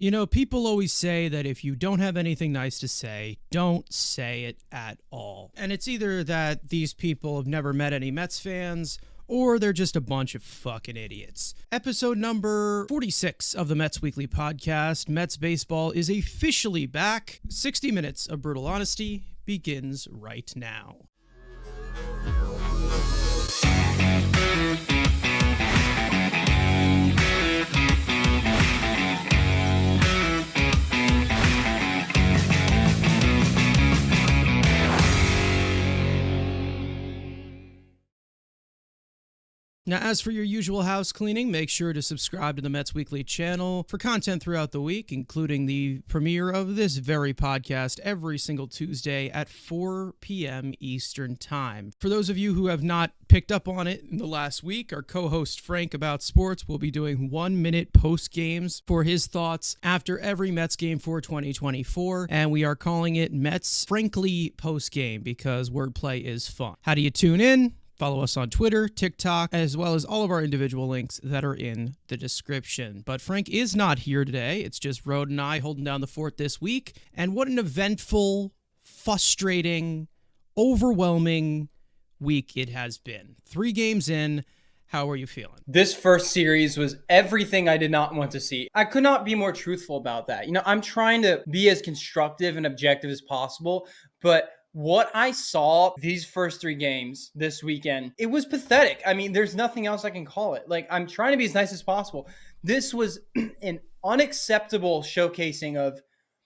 You know, people always say that if you don't have anything nice to say, don't say it at all. And it's either that these people have never met any Mets fans, or they're just a bunch of fucking idiots. Episode number 46 of the Mets Weekly Podcast, Mets Baseball, is officially back. 60 minutes of brutal honesty begins right now. Now, as for your usual house cleaning, make sure to subscribe to the Mets Weekly channel for content throughout the week, including the premiere of this very podcast every single Tuesday at 4 p.m. Eastern Time. For those of you who have not picked up on it in the last week, our co-host Frank About Sports will be doing 1-minute post-games for his thoughts after every Mets game for 2024, and we are calling it Mets Frankly Post-Game because wordplay is fun. How do you tune in? Follow us on Twitter, TikTok, as well as all of our individual links that are in the description. But Frank is not here today. It's just Rode and I holding down the fort this week. And what an eventful, frustrating, overwhelming week it has been. 3 games in. How are you feeling? This first series was everything I did not want to see. I could not be more truthful about that. You know, I'm trying to be as constructive and objective as possible, but what I saw these first 3 games this weekend, it was pathetic. I mean, there's nothing else I can call it. Like, I'm trying to be as nice as possible. This was an unacceptable showcasing of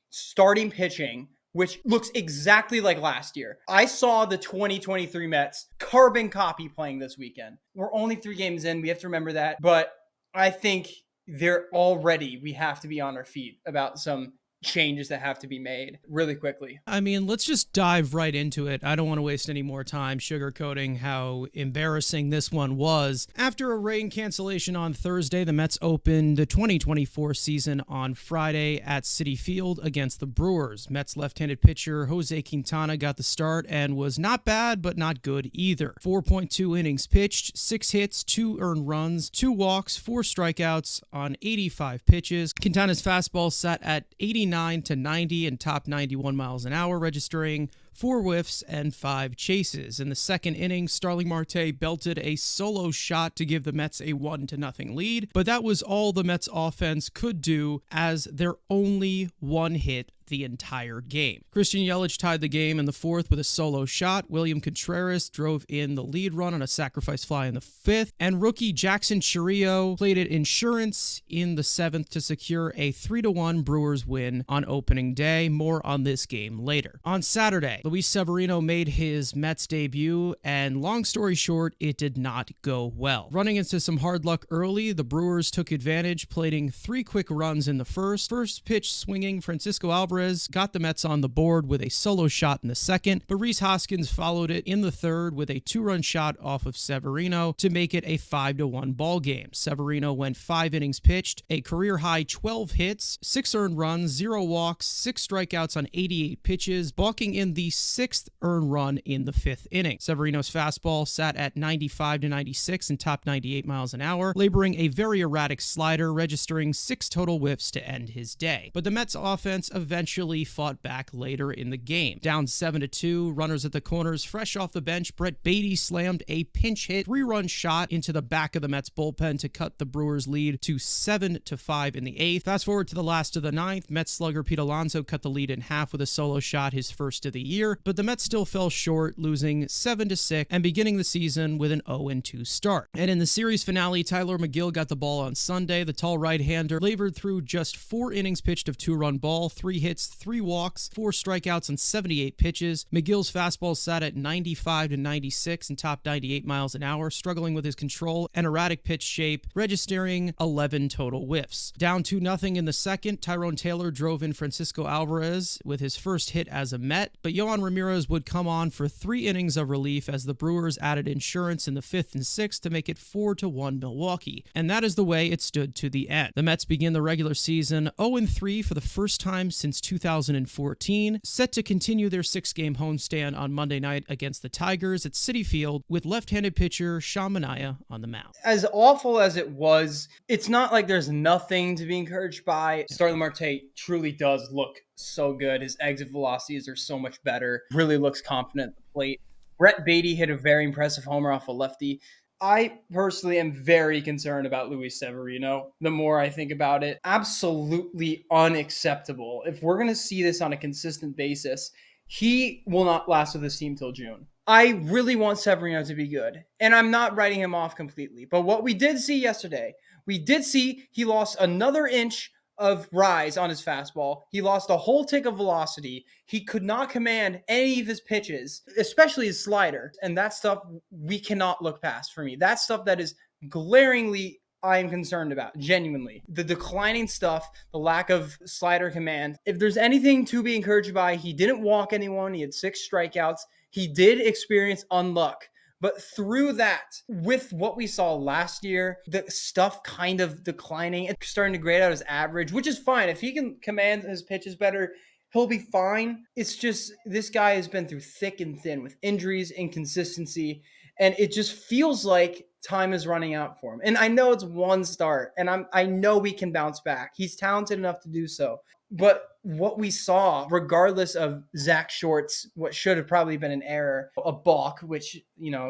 starting pitching, which looks exactly like last year. I saw the 2023 Mets carbon copy playing this weekend. We're only 3 games in. We have to remember that. But I think we have to be on our feet about some changes that have to be made really quickly. I mean, let's just dive right into it. I don't want to waste any more time sugarcoating how embarrassing this one was. After a rain cancellation on Thursday, the Mets opened the 2024 season on Friday at Citi Field against the Brewers. Mets left-handed pitcher Jose Quintana got the start and was not bad, but not good either. 4.2 innings pitched, 6 hits, 2 earned runs, 2 walks, 4 strikeouts on 85 pitches. Quintana's fastball sat at 89 to 90 and top 91 miles an hour, registering 4 whiffs and 5 chases. In the second inning, Starling Marte belted a solo shot to give the Mets a 1-0 lead, but that was all the Mets offense could do as their only 1 hit the entire game. Christian Yelich tied the game in the 4th with a solo shot. William Contreras drove in the lead run on a sacrifice fly in the 5th, and rookie Jackson Chourio played it insurance in the 7th to secure a 3-1 Brewers win on opening day. More on this game later. On Saturday, Luis Severino made his Mets debut, and long story short, it did not go well. Running into some hard luck early, the Brewers took advantage, plating 3 quick runs in the first. First pitch swinging, Francisco Alvarez got the Mets on the board with a solo shot in the 2nd, but Hoskins followed it in the 3rd with a 2-run shot off of Severino to make it a 5-1 ball game. Severino went 5 innings pitched, a career-high 12 hits, 6 earned runs, 0 walks, 6 strikeouts on 88 pitches, balking in the 6th earned run in the 5th inning. Severino's fastball sat at 95 to 96 and topped 98 miles an hour, laboring a very erratic slider, registering 6 total whiffs to end his day. But the Mets offense eventually fought back later in the game. Down 7-2, runners at the corners, fresh off the bench, Brett Beatty slammed a pinch hit 3-run shot into the back of the Mets bullpen to cut the Brewers lead to 7-5 in the 8th. Fast forward to the last of the 9th, Mets slugger Pete Alonso cut the lead in half with a solo shot, his first of the year, but the Mets still fell short, losing 7-6 and beginning the season with an 0-2 start. And in the series finale, Tyler McGill got the ball on Sunday. The tall right-hander labored through just 4 innings pitched of 2-run ball, 3 hits, 3 walks, 4 strikeouts on 78 pitches. McGill's fastball sat at 95 to 96 and topped 98 miles an hour, struggling with his control and erratic pitch shape, registering 11 total whiffs. Down 2-0 in the 2nd, Tyrone Taylor drove in Francisco Alvarez with his first hit as a Met, but Yohan Ramirez would come on for 3 innings of relief as the Brewers added insurance in the 5th and 6th to make it 4-1 Milwaukee. And that is the way it stood to the end. The Mets begin the regular season 0-3 for the first time since 2014, set to continue their 6-game homestand on Monday night against the Tigers at Citi Field with left-handed pitcher Sean Manaea on the mound. As awful as it was, it's not like there's nothing to be encouraged by. Starling Marte truly does look so good. His exit velocities are so much better. Really looks confident at the plate. Brett Beatty hit a very impressive homer off a lefty. I personally am very concerned about Luis Severino. The more I think about it, absolutely unacceptable. If we're going to see this on a consistent basis, he will not last with this team till June. I really want Severino to be good, and I'm not writing him off completely. But what we did see yesterday, we did see he lost another inch of rise on his fastball. He lost a whole tick of velocity. He could not command any of his pitches, especially his slider. And that stuff we cannot look past for me. That's stuff that is glaringly I am concerned about, genuinely. The declining stuff, the lack of slider command. If there's anything to be encouraged by, he didn't walk anyone. He had 6 strikeouts. He did experience unluck. But through that, with what we saw last year, the stuff kind of declining and starting to grade out his average, which is fine. If he can command his pitches better, he'll be fine. It's just this guy has been through thick and thin with injuries, inconsistency, and it just feels like time is running out for him. And I know it's one start, and I know he can bounce back. He's talented enough to do so. But what we saw, regardless of Zach Short's, what should have probably been an error, a balk, which,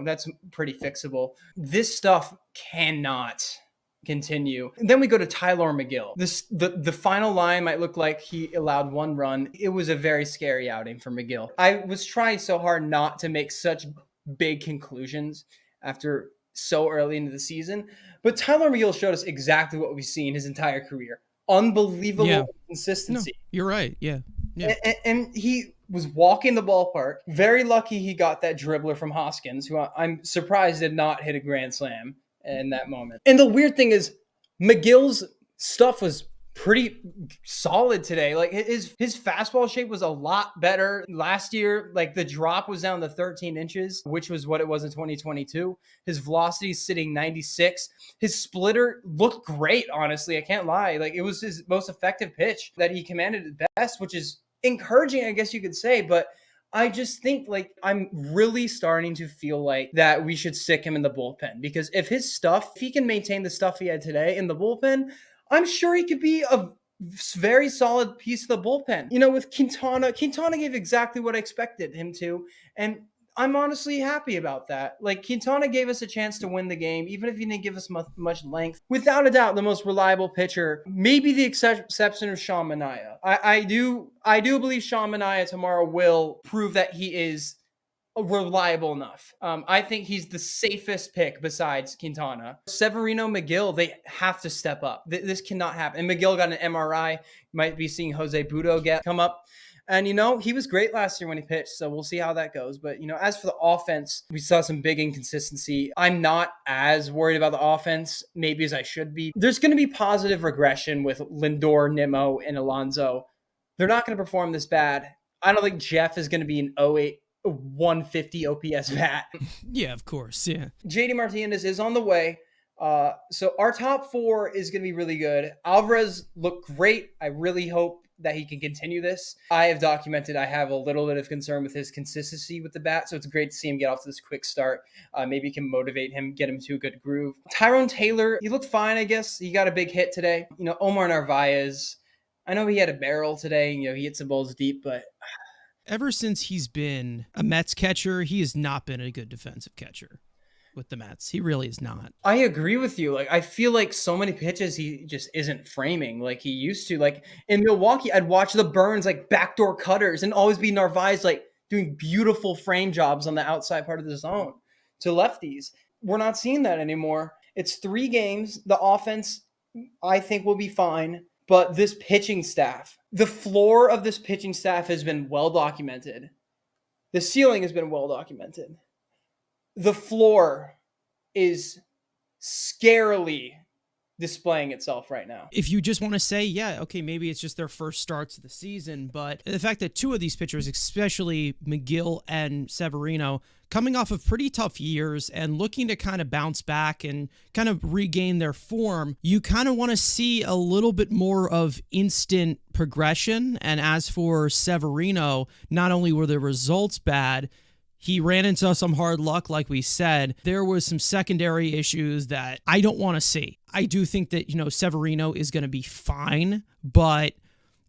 that's pretty fixable. This stuff cannot continue. And then we go to Tyler McGill. The final line might look like he allowed 1 run. It was a very scary outing for McGill. I was trying so hard not to make such big conclusions after so early into the season, but Tyler McGill showed us exactly what we've seen his entire career. Unbelievable consistency. No, you're right. Yeah. And he was walking the ballpark. Very lucky he got that dribbler from Hoskins, who I'm surprised did not hit a grand slam in that moment. And the weird thing is, McGill's stuff was pretty solid today. Like his fastball shape was a lot better last year. Like the drop was down to 13 inches, which was what it was in 2022. His velocity is sitting 96. His splitter looked great, honestly. I can't lie. Like it was his most effective pitch that he commanded at best, which is encouraging, I guess you could say. But I just think I'm really starting to feel like that we should stick him in the bullpen, because if he can maintain the stuff he had today in the bullpen, I'm sure he could be a very solid piece of the bullpen. With Quintana gave exactly what I expected him to, and I'm honestly happy about that. Like, Quintana gave us a chance to win the game, even if he didn't give us much length. Without a doubt, the most reliable pitcher, maybe the exception of Sean Manaea. I do believe Sean Manaea tomorrow will prove that he is reliable enough. I think he's the safest pick besides Quintana. Severino, McGill, they have to step up. This cannot happen. And McGill got an MRI. Might be seeing Jose Budo come up. And, he was great last year when he pitched, so we'll see how that goes. But, as for the offense, we saw some big inconsistency. I'm not as worried about the offense, maybe as I should be. There's going to be positive regression with Lindor, Nimmo, and Alonso. They're not going to perform this bad. I don't think Jeff is going to be an 150 OPS bat. Yeah, of course. Yeah. JD Martinez is on the way. So our top 4 is going to be really good. Alvarez looked great. I really hope that he can continue this. I have documented I have a little bit of concern with his consistency with the bat, so it's great to see him get off to this quick start. Maybe can motivate him, get him to a good groove. Tyrone Taylor, he looked fine, I guess. He got a big hit today. Omar Narvaez, I know he had a barrel today. He hit some balls deep, but ever since he's been a Mets catcher, he has not been a good defensive catcher with the Mets. He really is not. I agree with you. I feel like so many pitches he just isn't framing like he used to. Like in Milwaukee, I'd watch the Burns backdoor cutters and always be Narvaez doing beautiful frame jobs on the outside part of the zone to lefties. We're not seeing that anymore. It's 3 games. The offense, I think, will be fine. But this pitching staff, the floor of this pitching staff has been well documented. The ceiling has been well documented. The floor is scarily displaying itself right now. If you just want to say, yeah, okay, maybe it's just their first starts of the season, but the fact that two of these pitchers, especially McGill and Severino, coming off of pretty tough years and looking to kind of bounce back and kind of regain their form, you kind of want to see a little bit more of instant progression. And as for Severino, not only were the results bad, he ran into some hard luck, like we said. There was some secondary issues that I don't want to see. I do think that, Severino is going to be fine, but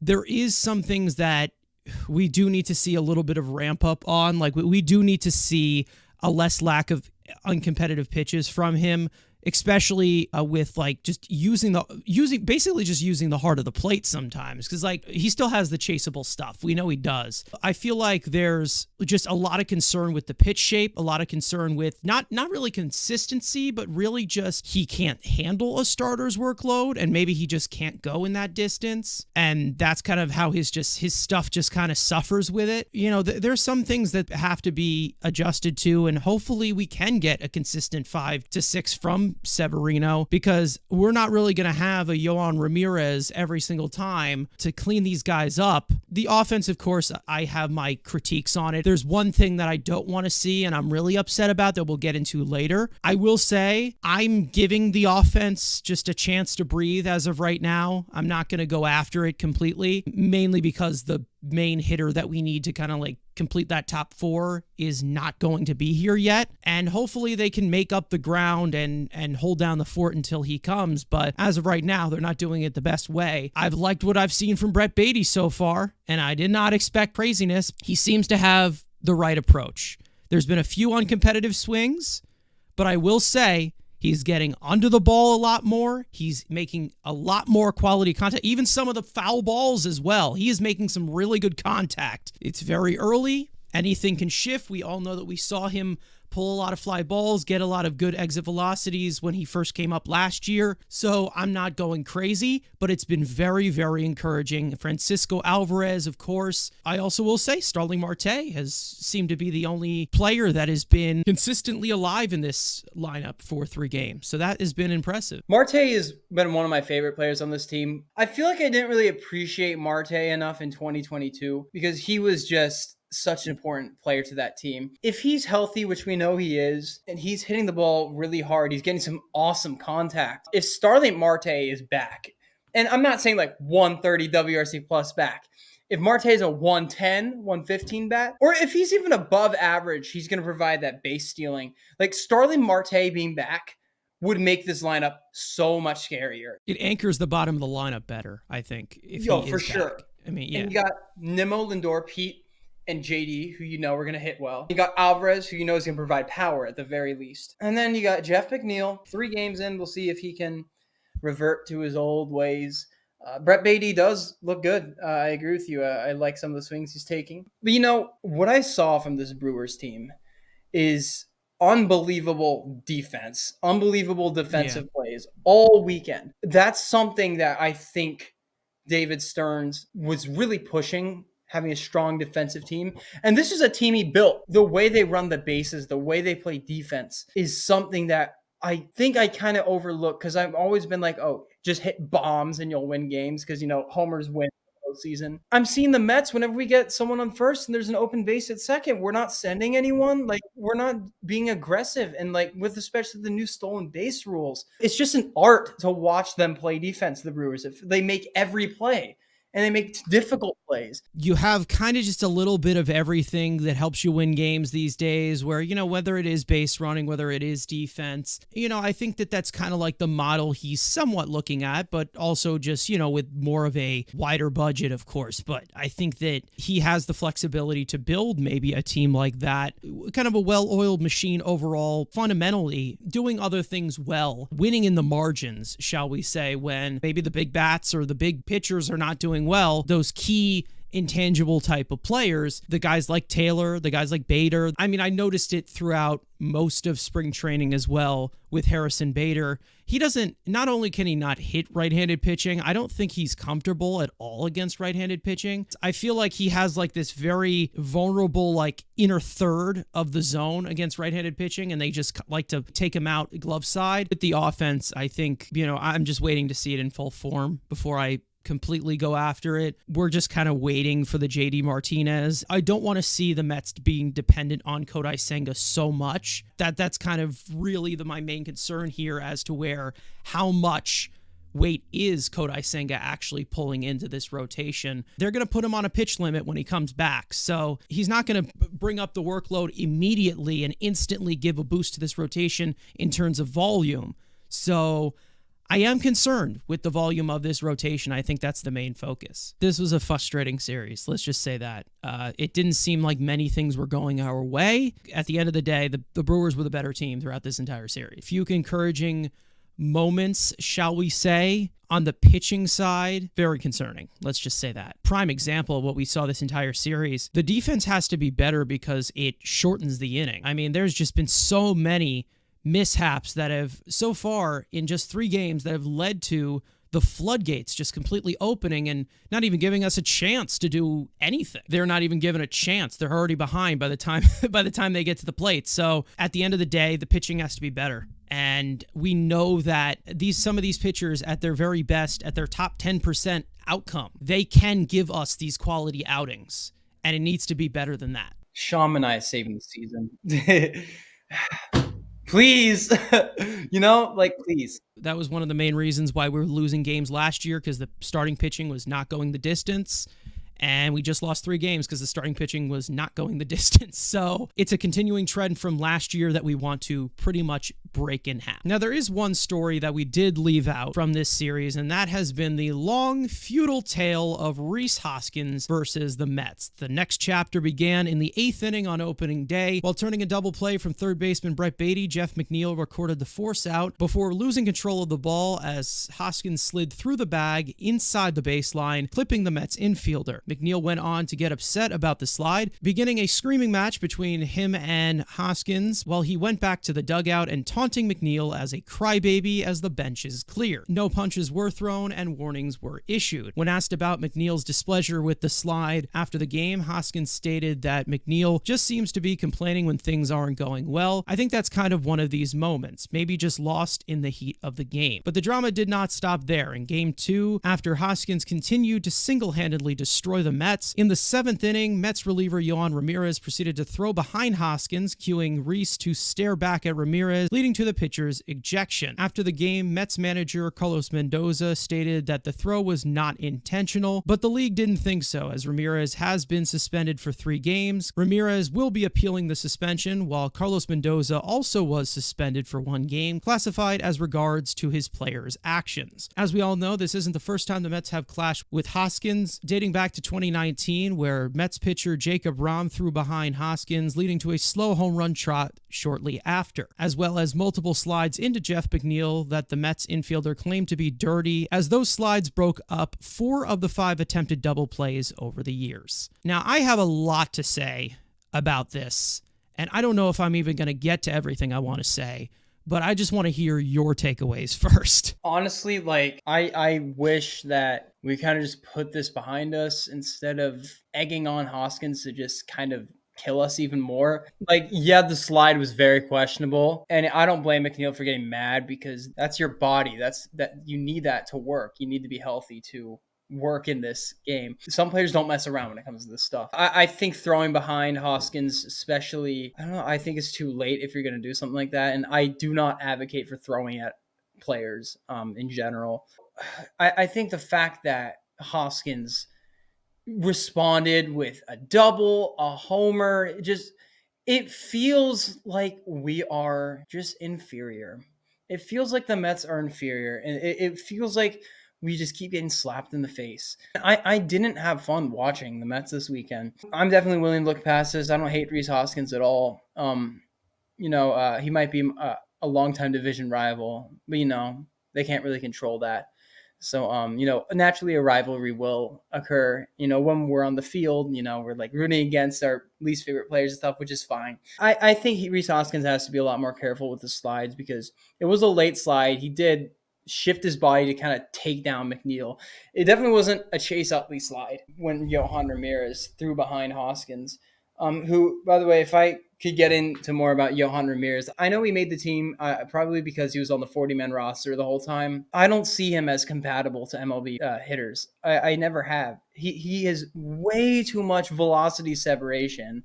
there is some things that we do need to see a little bit of ramp up on. Like, we do need to see a less lack of uncompetitive pitches from him, especially with like just using the heart of the plate sometimes, because like he still has the chaseable stuff. We know he does. I feel like there's just a lot of concern with the pitch shape, a lot of concern with not really consistency, but really just he can't handle a starter's workload, and maybe he just can't go in that distance, and that's kind of how his stuff just kind of suffers with it. There's some things that have to be adjusted to, and hopefully we can get a consistent 5 to 6 from Severino, because we're not really going to have a Yohan Ramirez every single time to clean these guys up. The offense, of course, I have my critiques on it. There's one thing that I don't want to see, and I'm really upset about, that we'll get into later. I will say I'm giving the offense just a chance to breathe as of right now. I'm not going to go after it completely, mainly because the main hitter that we need to kind of like complete that top 4 is not going to be here yet, and hopefully they can make up the ground and hold down the fort until he comes. But as of right now, they're not doing it the best way. I've liked what I've seen from Brett Beatty so far, and I did not expect craziness. He seems to have the right approach. There's been a few uncompetitive swings, but I will say he's getting under the ball a lot more. He's making a lot more quality contact, even some of the foul balls as well. He is making some really good contact. It's very early. Anything can shift. We all know that we saw him pull a lot of fly balls, get a lot of good exit velocities when he first came up last year. So I'm not going crazy, but it's been very, very encouraging. Francisco Alvarez, of course. I also will say Starling Marte has seemed to be the only player that has been consistently alive in this lineup for 3 games. So that has been impressive. Marte has been one of my favorite players on this team. I feel like I didn't really appreciate Marte enough in 2022 because he was just such an important player to that team. If he's healthy, which we know he is, and he's hitting the ball really hard, he's getting some awesome contact. If Starling Marte is back, and I'm not saying like 130 WRC plus back, if Marte is a 110, 115 bat, or if he's even above average, he's going to provide that base stealing. Like Starling Marte being back would make this lineup so much scarier. It anchors the bottom of the lineup better, I think. For sure. I mean, yeah. And you got Nimmo, Lindor, Pete, and JD, who are going to hit well. You got Alvarez, who is going to provide power at the very least. And then you got Jeff McNeil. 3 games in, we'll see if he can revert to his old ways. Brett Beatty does look good. I agree with you. I like some of the swings he's taking. But what I saw from this Brewers team is unbelievable defense, unbelievable defensive plays all weekend. That's something that I think David Stearns was really pushing, having a strong defensive team. And this is a team he built. The way they run the bases, the way they play defense is something that I think I kind of overlook because I've always been like, oh, just hit bombs and you'll win games because, homers win the postseason. I'm seeing the Mets whenever we get someone on first and there's an open base at second, we're not sending anyone. Like, we're not being aggressive. And like with especially the new stolen base rules, it's just an art to watch them play defense, the Brewers. If they make every play. And they make difficult plays. You have kind of just a little bit of everything that helps you win games these days where, whether it is base running, whether it is defense, I think that that's kind of like the model he's somewhat looking at, but also just, with more of a wider budget, of course. But I think that he has the flexibility to build maybe a team like that, kind of a well-oiled machine overall, fundamentally doing other things well, winning in the margins, shall we say, when maybe the big bats or the big pitchers are not doing well. Those key intangible type of players, the guys like Taylor, the guys like Bader. I mean, I noticed it throughout most of spring training as well with Harrison Bader. He doesn't, not only can he not hit right-handed pitching, I don't think he's comfortable at all against right-handed pitching. I feel like he has like this very vulnerable like inner third of the zone against right-handed pitching, and they just like to take him out glove side. With the offense, I think, I'm just waiting to see it in full form before I completely go after it. We're just kind of waiting for the JD Martinez. I don't want to see the Mets being dependent on Kodai Senga so much. That's kind of really my main concern here as to how much weight is Kodai Senga actually pulling into this rotation. They're going to put him on a pitch limit when he comes back. So he's not going to bring up the workload immediately and instantly give a boost to this rotation in terms of volume. So I am concerned with the volume of this rotation. I think that's the main focus. This was a frustrating series. Let's just say that. It didn't seem like many things were going our way. At the end of the day, the Brewers were the better team throughout this entire series. A few encouraging moments, shall we say, on the pitching side, very concerning. Let's just say that. Prime example of what we saw this entire series. The defense has to be better because it shortens the inning. I mean, there's just been so many mishaps that have so far in just 3 games that have led to the floodgates just completely opening and not even giving us a chance to do anything. They're not even given a chance. They're already behind by the time they get to the plate. So at the end of the day, the pitching has to be better. And we know that some of these pitchers at their very best, at their top 10% outcome, they can give us these quality outings. And it needs to be better than that. Sean Manaea is saving the season. Please, please. That was one of the main reasons why we were losing games last year, because the starting pitching was not going the distance. And we just lost 3 games because the starting pitching was not going the distance. So it's a continuing trend from last year that we want to pretty much break in half. Now, there is one story that we did leave out from this series, and that has been the long, feudal tale of Rhys Hoskins versus the Mets. The next chapter began in the 8th inning on opening day. While turning a double play from third baseman Brett Baty, Jeff McNeil recorded the force out before losing control of the ball as Hoskins slid through the bag inside the baseline, clipping the Mets infielder. McNeil went on to get upset about the slide, beginning a screaming match between him and Hoskins while he went back to the dugout and taunting McNeil as a crybaby as the benches cleared. No punches were thrown and warnings were issued. When asked about McNeil's displeasure with the slide after the game, Hoskins stated that McNeil just seems to be complaining when things aren't going well. I think that's kind of one of these moments, maybe just lost in the heat of the game. But the drama did not stop there. In Game 2, after Hoskins continued to single-handedly destroy the Mets, in the 7th inning, Mets reliever Yohan Ramirez proceeded to throw behind Hoskins, cueing Rhys to stare back at Ramirez, leading to the pitcher's ejection. After the game, Mets manager Carlos Mendoza stated that the throw was not intentional, but the league didn't think so, as Ramirez has been suspended for 3 games. Ramirez will be appealing the suspension, while Carlos Mendoza also was suspended for 1 game, classified as regards to his player's actions. As we all know, this isn't the first time the Mets have clashed with Hoskins, dating back to 2019, where Mets pitcher Jacob Rom threw behind Hoskins, leading to a slow home run trot shortly after, as well as multiple slides into Jeff McNeil that the Mets infielder claimed to be dirty, as those slides broke up 4 of the 5 attempted double plays over the years. Now, I have a lot to say about this, and I don't know if I'm even going to get to everything I want to say, but I just want to hear your takeaways first. Honestly, I wish that we kind of just put this behind us instead of egging on Hoskins to just kind of kill us even more. The slide was very questionable, and I don't blame McNeil for getting mad because that's your body. That you need that to work. You need to be healthy to work in this game. Some players don't mess around when it comes to this stuff. I think throwing behind Hoskins, especially, I don't know, I think it's too late if you're going to do something like that. And I do not advocate for throwing at players in general. I think the fact that Hoskins responded with a double, a homer, it feels like we are just inferior. It feels like the Mets are inferior. And it feels like we just keep getting slapped in the face. I didn't have fun watching the Mets this weekend. I'm definitely willing to look past this. I don't hate Rhys Hoskins at all. He might be a longtime division rival, but they can't really control that. So, naturally a rivalry will occur, when we're on the field, we're like rooting against our least favorite players and stuff, which is fine. I think Rhys Hoskins has to be a lot more careful with the slides because it was a late slide. He did shift his body to kind of take down McNeil. It definitely wasn't a Chase Utley slide when Yohan Ramirez threw behind Hoskins, who, by the way, if I could get into more about Yohan Ramirez, I know he made the team probably because he was on the 40-man roster the whole time. I don't see him as compatible to MLB hitters. I never have. He has way too much velocity separation.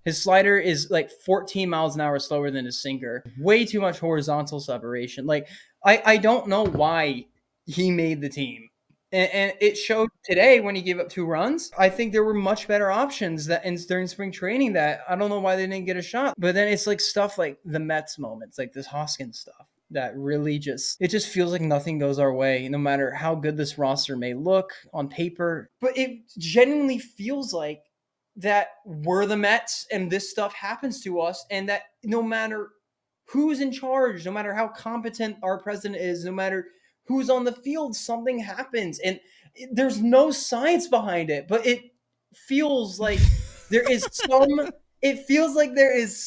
His slider is like 14 miles an hour slower than his sinker. Way too much horizontal separation. Like, I don't know why he made the team. And it showed today when he gave up 2 runs. I think there were much better options during spring training that I don't know why they didn't get a shot. But then it's like stuff like the Mets moments, like this Hoskins stuff, that really just feels like nothing goes our way, no matter how good this roster may look on paper. But it genuinely feels like that we're the Mets and this stuff happens to us, and that no matter who's in charge, no matter how competent our president is, no matter who's on the field, something happens. And there's no science behind it, but it feels like there is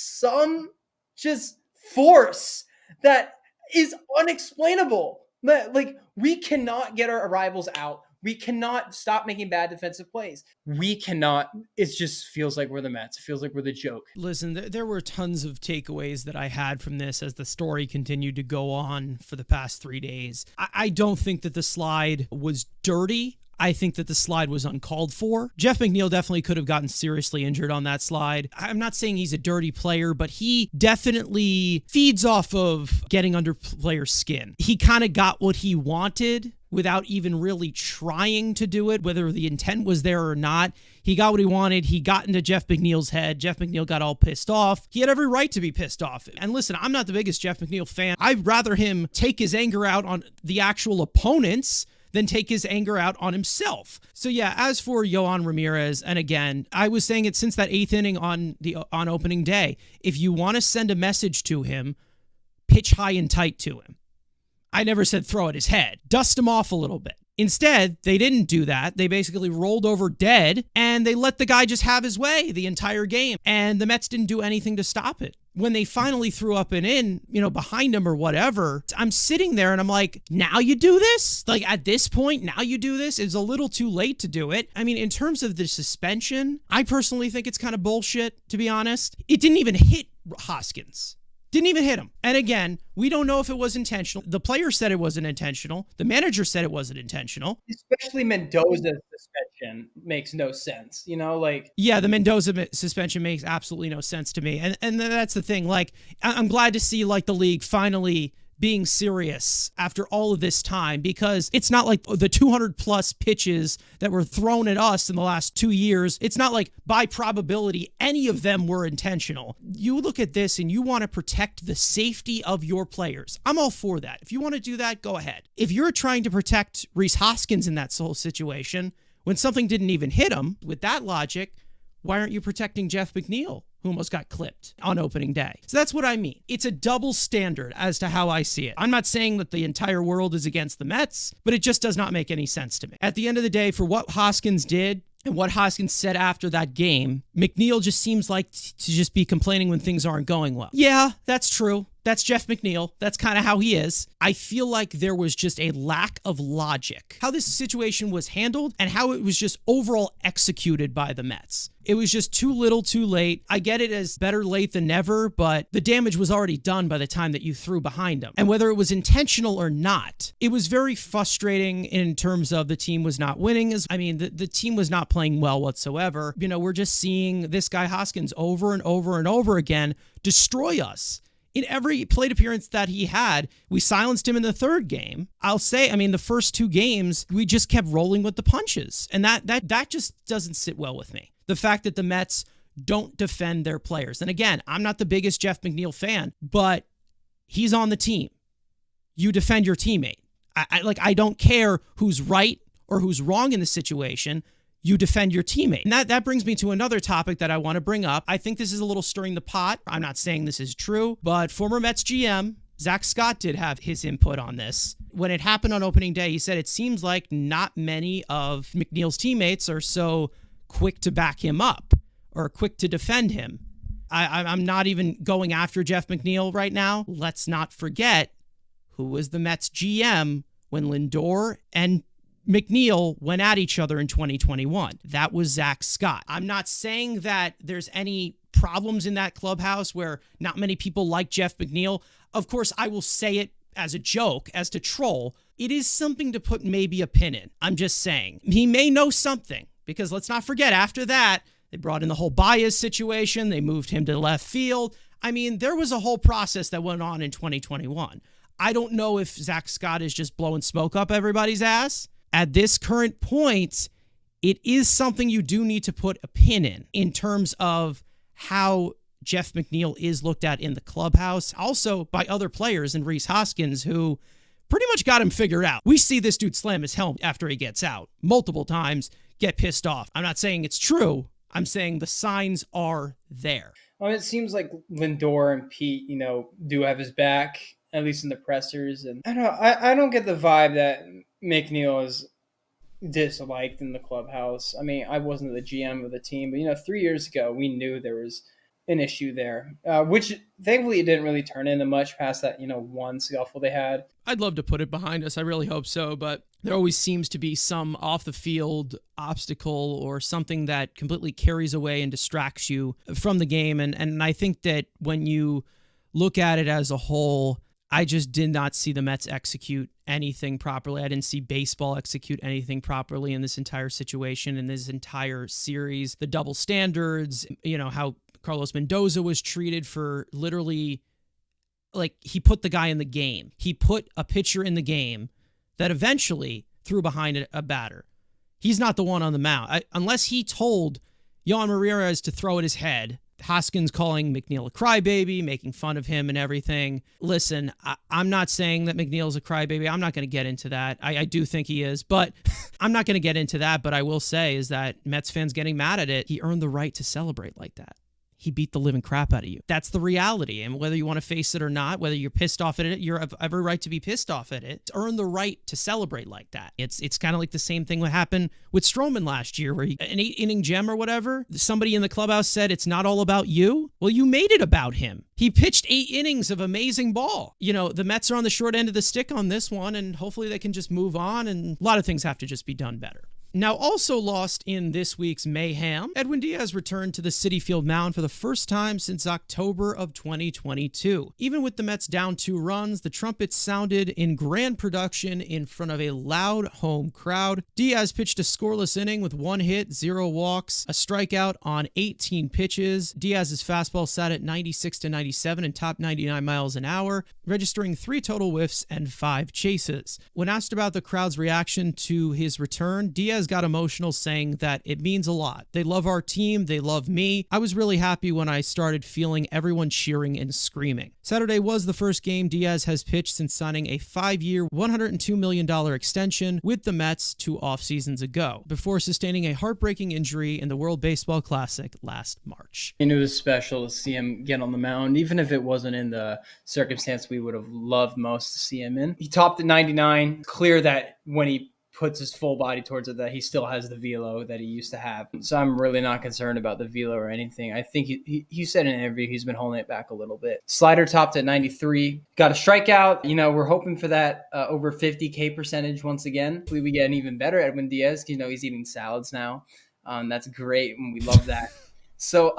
some just force that is unexplainable. Like, we cannot get our rivals out. We cannot stop making bad defensive plays. We cannot. It just feels like we're the Mets. It feels like we're the joke. Listen, there were tons of takeaways that I had from this as the story continued to go on for the past 3 days. I don't think that the slide was dirty. I think that the slide was uncalled for. Jeff McNeil definitely could have gotten seriously injured on that slide. I'm not saying he's a dirty player, but he definitely feeds off of getting under players' skin. He kind of got what he wanted without even really trying to do it, whether the intent was there or not. He got what he wanted. He got into Jeff McNeil's head. Jeff McNeil got all pissed off. He had every right to be pissed off. And listen, I'm not the biggest Jeff McNeil fan. I'd rather him take his anger out on the actual opponents than take his anger out on himself. So yeah, as for Yohan Ramirez, and again, I was saying it since that 8th inning on opening day, if you want to send a message to him, pitch high and tight to him. I never said throw at his head. Dust him off a little bit. Instead, they didn't do that. They basically rolled over dead, and they let the guy just have his way the entire game. And the Mets didn't do anything to stop it. When they finally threw up and in, behind him or whatever, I'm sitting there and I'm like, now you do this? Like, at this point, now you do this? It's a little too late to do it. I mean, in terms of the suspension, I personally think it's kind of bullshit, to be honest. It didn't even hit Hoskins. Didn't even hit him. And again, we don't know if it was intentional. The player said it wasn't intentional. The manager said it wasn't intentional. Especially Mendoza's suspension makes no sense. Yeah, the Mendoza suspension makes absolutely no sense to me. And that's the thing. Like, I'm glad to see the league finally being serious after all of this time, because it's not like the 200 plus pitches that were thrown at us in the last 2 years. It's not like by probability any of them were intentional. You look at this and you want to protect the safety of your players. I'm all for that. If you want to do that, go ahead. If you're trying to protect Rhys Hoskins in that whole situation, when something didn't even hit him, with that logic, why aren't you protecting Jeff McNeil, who almost got clipped on opening day? So that's what I mean. It's a double standard as to how I see it. I'm not saying that the entire world is against the Mets, but it just does not make any sense to me. At the end of the day, for what Hoskins did and what Hoskins said after that game, McNeil just seems like to just be complaining when things aren't going well. Yeah, that's true. That's Jeff McNeil. That's kind of how he is. I feel like there was just a lack of logic. How this situation was handled and how it was just overall executed by the Mets. It was just too little, too late. I get it as better late than never, but the damage was already done by the time that you threw behind him. And whether it was intentional or not, it was very frustrating in terms of the team was not winning. The team was not playing well whatsoever. We're just seeing this guy Hoskins over and over and over again destroy us. In every plate appearance that he had, we silenced him in the third game. I'll say, the first 2 games, we just kept rolling with the punches. And that just doesn't sit well with me. The fact that the Mets don't defend their players. And again, I'm not the biggest Jeff McNeil fan, but he's on the team. You defend your teammate. I don't care who's right or who's wrong in the situation. You defend your teammate. And that brings me to another topic that I want to bring up. I think this is a little stirring the pot. I'm not saying this is true, but former Mets GM Zach Scott did have his input on this. When it happened on opening day, he said it seems like not many of McNeil's teammates are so quick to back him up or quick to defend him. I'm not even going after Jeff McNeil right now. Let's not forget who was the Mets GM when Lindor and McNeil went at each other in 2021. That was Zach Scott. I'm not saying that there's any problems in that clubhouse where not many people like Jeff McNeil. Of course, I will say it as a joke, as to troll. It is something to put maybe a pin in. I'm just saying. He may know something, because let's not forget, after that, they brought in the whole Diaz situation. They moved him to left field. I mean, there was a whole process that went on in 2021. I don't know if Zach Scott is just blowing smoke up everybody's ass. At this current point, it is something you do need to put a pin in terms of how Jeff McNeil is looked at in the clubhouse, also by other players and Rhys Hoskins, who pretty much got him figured out. We see this dude slam his helmet after he gets out multiple times, get pissed off. I'm not saying it's true. I'm saying the signs are there. Well, it seems like Lindor and Pete, do have his back, at least in the pressers. And I don't get the vibe that McNeil is disliked in the clubhouse. I mean, I wasn't the GM of the team, but 3 years ago, we knew there was an issue there, which thankfully it didn't really turn into much past that, one scuffle they had. I'd love to put it behind us. I really hope so, but there always seems to be some off the field obstacle or something that completely carries away and distracts you from the game. And I think that when you look at it as a whole, I just did not see the Mets execute anything properly. I didn't see baseball execute anything properly in this entire situation, in this entire series. The double standards, how Carlos Mendoza was treated for literally, like, he put the guy in the game. He put a pitcher in the game that eventually threw behind a batter. He's not the one on the mound. Unless he told Yohan Ramirez to throw at his head, Hoskins calling McNeil a crybaby, making fun of him and everything. Listen, I'm not saying that McNeil's a crybaby. I'm not going to get into that. I do think he is, but I'm not going to get into that. But I will say is that Mets fans getting mad at it, he earned the right to celebrate like that. He beat the living crap out of you. That's the reality. And whether you want to face it or not, whether you're pissed off at it, you have every right to be pissed off at it. Earn the right to celebrate like that. It's kind of like the same thing what happened with Stroman last year, where an 8-inning gem or whatever, somebody in the clubhouse said it's not all about you. Well, you made it about him. He pitched 8 innings of amazing ball. The Mets are on the short end of the stick on this one, and hopefully they can just move on, and a lot of things have to just be done better. Now, also lost in this week's mayhem, Edwin Diaz returned to the Citi Field mound for the first time since October of 2022. Even with the Mets down 2 runs, the trumpets sounded in grand production in front of a loud home crowd. Diaz pitched a scoreless inning with 1 hit, 0 walks, a strikeout on 18 pitches. Diaz's fastball sat at 96 to 97 and topped 99 miles an hour, registering 3 total whiffs and 5 chases. When asked about the crowd's reaction to his return, Diaz got emotional, saying that it means a lot. They love our team. They love me. I was really happy when I started feeling everyone cheering and screaming. Saturday was the first game Diaz has pitched since signing a 5-year, $102 million extension with the Mets 2 off-seasons ago, before sustaining a heartbreaking injury in the World Baseball Classic last March. And it was special to see him get on the mound, even if it wasn't in the circumstance we would have loved most to see him in. He topped at 99. Clear that when he puts his full body towards it, that he still has the velo that he used to have. So I'm really not concerned about the velo or anything. I think he said in an interview he's been holding it back a little bit. Slider topped at 93. Got a strikeout. We're hoping for that over 50K percentage once again. Hopefully we get an even better Edwin Diaz. He's eating salads now. That's great, and we love that. So,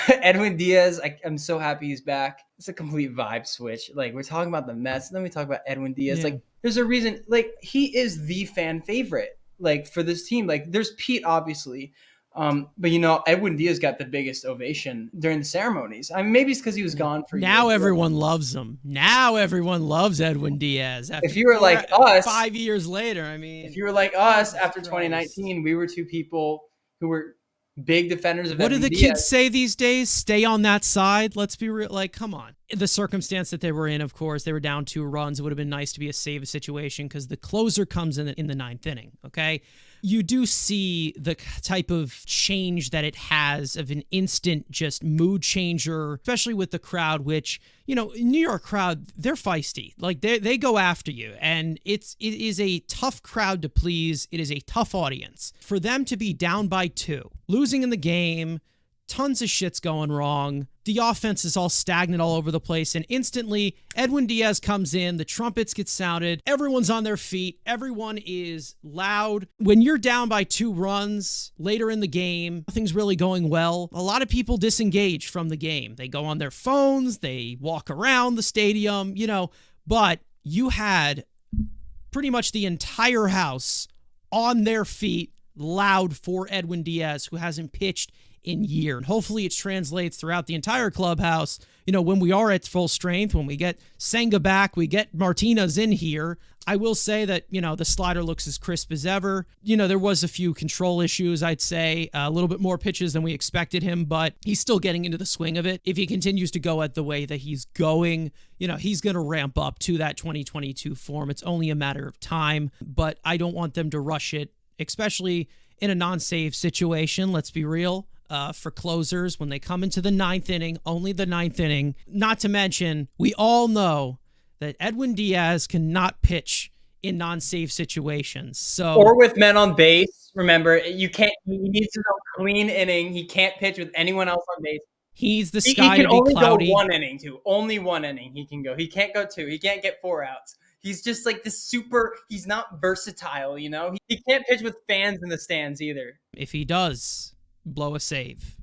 Edwin Diaz, I'm so happy he's back. It's a complete vibe switch. Like, we're talking about the Mets, and then we talk about Edwin Diaz. Yeah. Like, there's a reason. Like, he is the fan favorite, like, for this team. Like, there's Pete, obviously. But, Edwin Diaz got the biggest ovation during the ceremonies. I mean, maybe it's because he was gone for now years. Everyone loves him. Now everyone loves Edwin Diaz. If you were like us. 5 years later, I mean. If you were like us after 2019, we were 2 people who were big defenders of what Edwin do the Diaz. kids say these days? Stay on that side. Let's be real. Like, come on. The circumstance that they were in, of course, they were down 2 runs. It would have been nice to be a save situation because the closer comes in the 9th inning. Okay. you do see the type of change that it has of an instant just mood changer, especially with the crowd, which, New York crowd, they're feisty. Like they go after you, and it is a tough crowd to please. It is a tough audience. For them to be down by 2, losing in the game, tons of shit's going wrong. The offense is all stagnant all over the place, and instantly Edwin Diaz comes in, the trumpets get sounded, everyone's on their feet, everyone is loud. When you're down by 2 runs later in the game, nothing's really going well. A lot of people disengage from the game. They go on their phones, they walk around the stadium, but you had pretty much the entire house on their feet, loud for Edwin Diaz, who hasn't pitched in year. And hopefully it translates throughout the entire clubhouse. When we are at full strength, when we get Senga back, we get Martinez in here. I will say that, the slider looks as crisp as ever. There was a few control issues, I'd say, a little bit more pitches than we expected him, but he's still getting into the swing of it. If he continues to go at the way that he's going, he's going to ramp up to that 2022 form. It's only a matter of time, but I don't want them to rush it, especially in a non-save situation. Let's be real. For closers, when they come into the 9th inning, only the 9th inning. Not to mention, we all know that Edwin Diaz cannot pitch in non-save situations. Or with men on base. Remember, he needs to go clean inning. He can't pitch with anyone else on base. He's the sky to be cloudy. He can only go 1 inning, too. Only 1 inning he can go. He can't go 2. He can't get 4 outs. He's just like this he's not versatile, He can't pitch with fans in the stands either. If he does blow a save,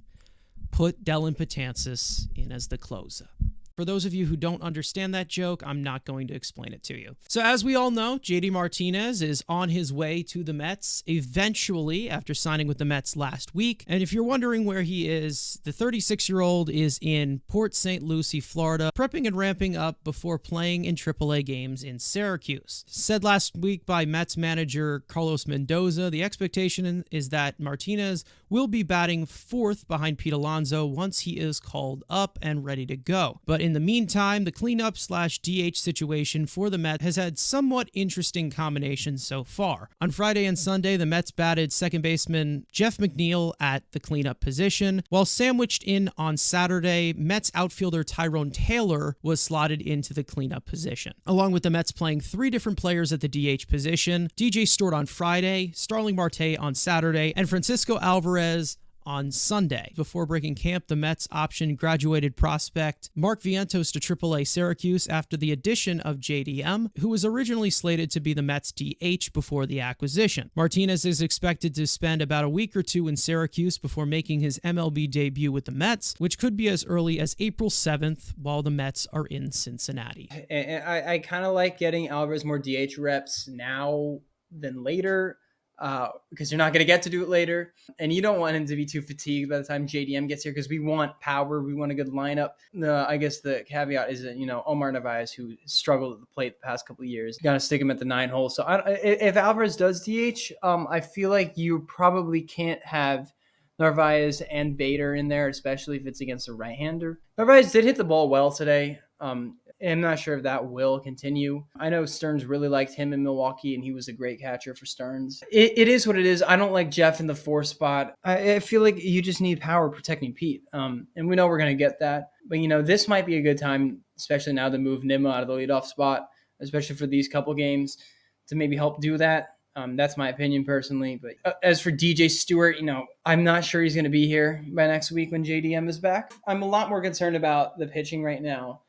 put Dellin Betances in as the closer. For those of you who don't understand that joke, I'm not going to explain it to you. So as we all know, JD Martinez is on his way to the Mets eventually after signing with the Mets last week. And if you're wondering where he is, the 36-year-old is in Port St. Lucie, Florida, prepping and ramping up before playing in AAA games in Syracuse. Said last week by Mets manager Carlos Mendoza, the expectation is that Martinez will be batting 4th behind Pete Alonso once he is called up and ready to go. But in the meantime, the cleanup/DH situation for the Mets has had somewhat interesting combinations so far. On Friday and Sunday, the Mets batted second baseman Jeff McNeil at the cleanup position, while sandwiched in on Saturday, Mets outfielder Tyrone Taylor was slotted into the cleanup position. Along with the Mets playing 3 different players at the DH position, DJ Stewart on Friday, Starling Marte on Saturday, and Francisco Alvarez on Sunday. Before breaking camp, the Mets optioned graduated prospect Mark Vientos to AAA Syracuse after the addition of JDM, who was originally slated to be the Mets DH before the acquisition. Martinez is expected to spend about a week or 2 in Syracuse before making his MLB debut with the Mets, which could be as early as April 7th while the Mets are in Cincinnati. And I kind of like getting Alvarez more DH reps now than later. Because you're not going to get to do it later. And you don't want him to be too fatigued by the time JDM gets here, because we want power. We want a good lineup. I guess the caveat is that, Omar Narvaez, who struggled at the plate the past couple of years, got to stick him at the 9 hole. So if Alvarez does DH, I feel like you probably can't have Narvaez and Bader in there, especially if it's against a right-hander. Narvaez did hit the ball well today. I'm not sure if that will continue. I know Stearns really liked him in Milwaukee, and he was a great catcher for Stearns. It is what it is. I don't like Jeff in the 4 spot. I feel like you just need power protecting Pete. And we know we're going to get that. But, this might be a good time, especially now to move Nimmo out of the leadoff spot, especially for these couple games, to maybe help do that. That's my opinion personally. But as for DJ Stewart, I'm not sure he's going to be here by next week when JDM is back. I'm a lot more concerned about the pitching right now.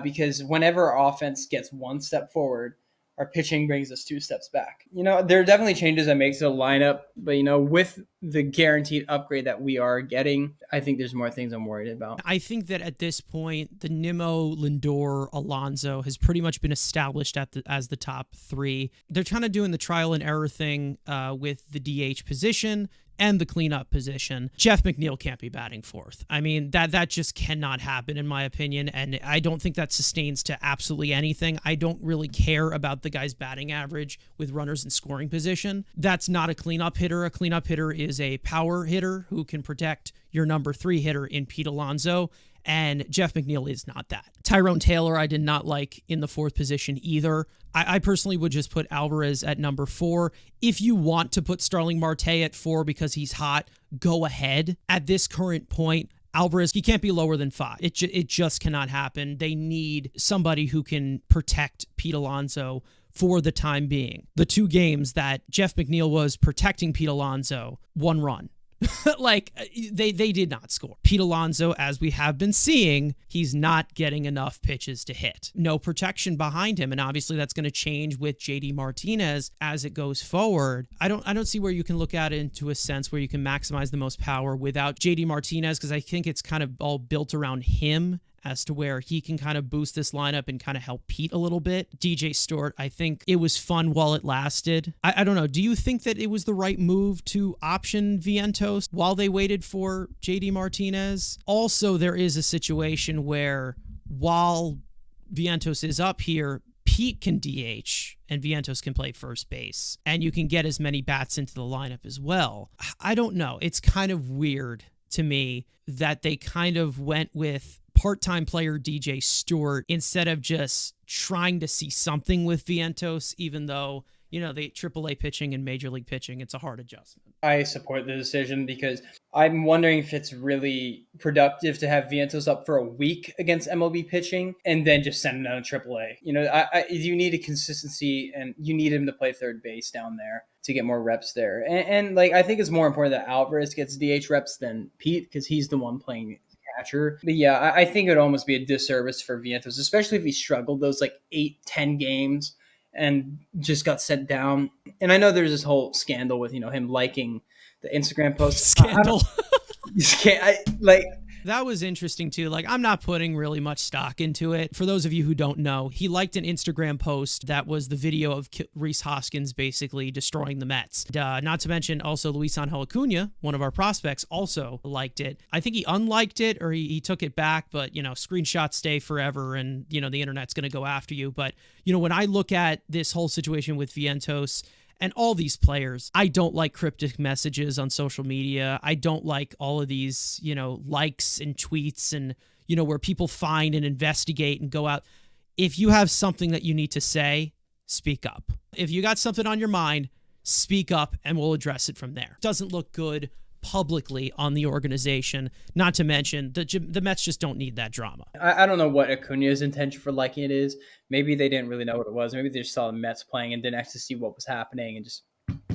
Because whenever our offense gets 1 step forward, our pitching brings us 2 steps back. There are definitely changes that make to the lineup, but, with the guaranteed upgrade that we are getting, I think there's more things I'm worried about. I think that at this point, the Nimmo, Lindor, Alonso has pretty much been established as the top 3. They're kind of doing the trial and error thing with the DH position and the cleanup position. Jeff McNeil can't be batting 4th. I mean, that just cannot happen in my opinion, and I don't think that sustains to absolutely anything. I don't really care about the guy's batting average with runners in scoring position. That's not a cleanup hitter. A cleanup hitter is is a power hitter who can protect your number 3 hitter in Pete Alonso, and Jeff McNeil is not that. Tyrone Taylor I did not like in the 4th position either. I personally would just put Alvarez at number 4. If you want to put Starling Marte at 4 because he's hot, go ahead. At this current point, Alvarez, he can't be lower than 5. It just cannot happen. They need somebody who can protect Pete Alonso for the time being. The 2 games that Jeff McNeil was protecting Pete Alonso, 1 run. Like, they did not score. Pete Alonso, as we have been seeing, he's not getting enough pitches to hit. No protection behind him, and obviously that's going to change with JD Martinez as it goes forward. I don't see where you can look at it into a sense where you can maximize the most power without JD Martinez, because I think it's kind of all built around him as to where he can kind of boost this lineup and kind of help Pete a little bit. DJ Stewart, I think it was fun while it lasted. I don't know. Do you think that it was the right move to option Vientos while they waited for JD Martinez? Also, there is a situation where while Vientos is up here, Pete can DH and Vientos can play first base, and you can get as many bats into the lineup as well. I don't know. It's kind of weird to me that they kind of went with part-time player DJ Stewart instead of just trying to see something with Vientos, even though, you know, the AAA pitching and Major League pitching, it's a hard adjustment. I support the decision because I'm wondering if it's really productive to have Vientos up for a week against MLB pitching and then just send him down to AAA. You know, you need a consistency and you need him to play third base down there to get more reps there. And like, I think it's more important that Alvarez gets DH reps than Pete because he's the one playing catcher. But yeah, I think it would almost be a disservice for Vientos, especially if he struggled those like 8-10 games and just got sent down. And I know there's this whole scandal with, you know, him liking the Instagram post. Scandal. That was interesting too. Like, I'm not putting really much stock into it. For those of you who don't know, he liked an Instagram post that was the video of Rhys Hoskins basically destroying the Mets. Not to mention also Luis Angel Acuna, one of our prospects, also liked it. I think he unliked it or he took it back, but, you know, screenshots stay forever and, you know, the internet's going to go after you. But, you know, when I look at this whole situation with Vientos and all these players, I don't like cryptic messages on social media. I don't like all of these, you know, likes and tweets and, you know, where people find and investigate and go out. If you have something that you need to say, speak up. If you got something on your mind, speak up and we'll address it from there. Doesn't look good publicly on the organization, not to mention the Mets just don't need that drama. I don't know what Acuna's intention for liking it is. Maybe they didn't really know what it was. Maybe they just saw the Mets playing and didn't actually see what was happening and just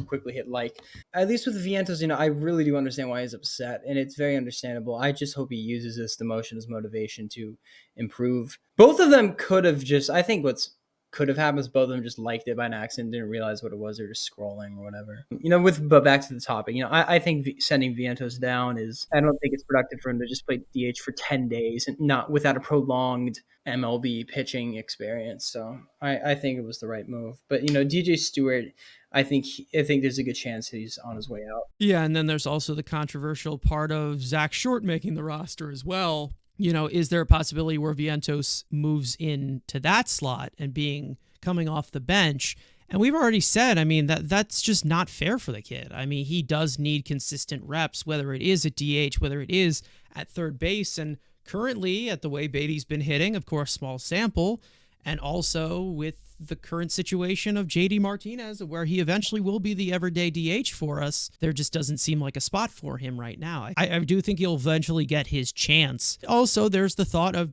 quickly hit like. At least with Vientos, you know, I really do understand why he's upset, and it's very understandable. I just hope he uses this demotion as motivation to improve. Both of them could have just, I think what's could have happened is both of them just liked it by an accident, didn't realize what it was, or just scrolling or whatever. You know, but back to the topic, you know, I think sending Vientos down I don't think it's productive for him to just play DH for 10 days and not without a prolonged MLB pitching experience. So I think it was the right move. But, you know, DJ Stewart, I think there's a good chance he's on his way out. Yeah, and then there's also the controversial part of Zach Short making the roster as well. You know, is there a possibility where Vientos moves into that slot and coming off the bench? And we've already said, I mean, that's just not fair for the kid. I mean, he does need consistent reps, whether it is at DH, whether it is at third base. And currently, at the way Beatty's been hitting, of course, small sample, and also with the current situation of JD Martinez, where he eventually will be the everyday DH for us, there just doesn't seem like a spot for him right now. I do think he'll eventually get his chance. Also, there's the thought of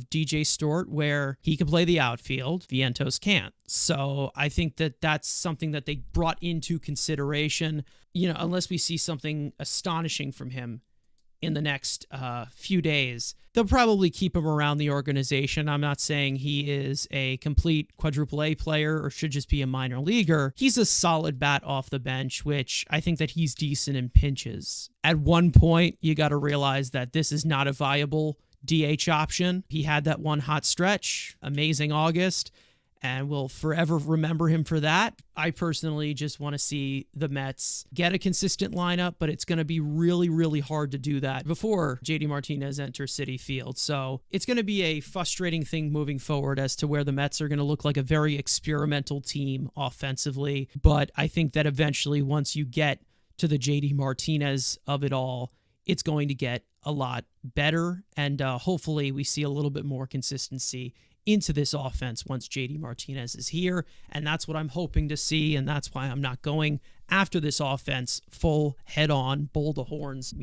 DJ Stewart, where he can play the outfield, Vientos can't. So I think that's something that they brought into consideration, you know, unless we see something astonishing from him in the next few days. They'll probably keep him around the organization. I'm not saying he is a complete quadruple A player or should just be a minor leaguer. He's a solid bat off the bench, which I think that he's decent in pinches. At one point, you got to realize that this is not a viable DH option. He had that one hot stretch, amazing August, and we'll forever remember him for that. I personally just want to see the Mets get a consistent lineup, but it's going to be really, really hard to do that before JD Martinez enters Citi Field. So it's going to be a frustrating thing moving forward as to where the Mets are going to look like a very experimental team offensively. But I think that eventually, once you get to the JD Martinez of it all, it's going to get a lot better. And hopefully we see a little bit more consistency into this offense once JD Martinez is here. And that's what I'm hoping to see. And that's why I'm not going after this offense full head on, bull to horns.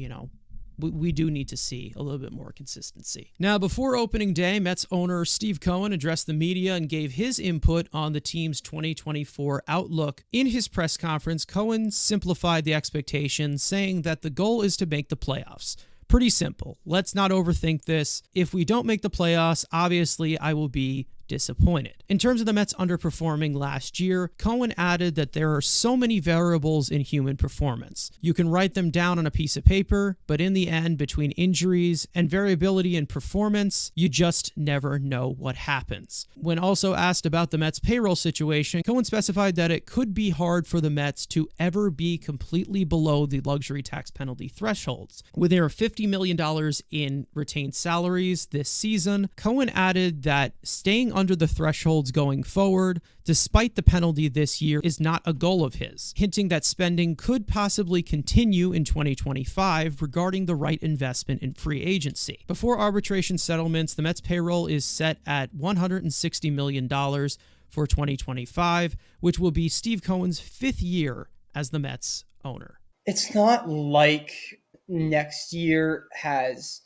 We do need to see a little bit more consistency. Now, before opening day, Mets owner Steve Cohen addressed the media and gave his input on the team's 2024 outlook. In his press conference, Cohen simplified the expectations, saying that the goal is to make the playoffs. Pretty simple. Let's not overthink this. If we don't make the playoffs, obviously I will be disappointed. In terms of the Mets underperforming last year, Cohen added that there are so many variables in human performance. You can write them down on a piece of paper, but in the end, between injuries and variability in performance, you just never know what happens. When also asked about the Mets payroll situation, Cohen specified that it could be hard for the Mets to ever be completely below the luxury tax penalty thresholds. With their $50 million in retained salaries this season, Cohen added that staying under the thresholds going forward, despite the penalty this year, is not a goal of his, hinting that spending could possibly continue in 2025 regarding the right investment in free agency. Before arbitration settlements, the Mets payroll is set at $160 million for 2025, which will be Steve Cohen's 5th year as the Mets owner. It's not like next year has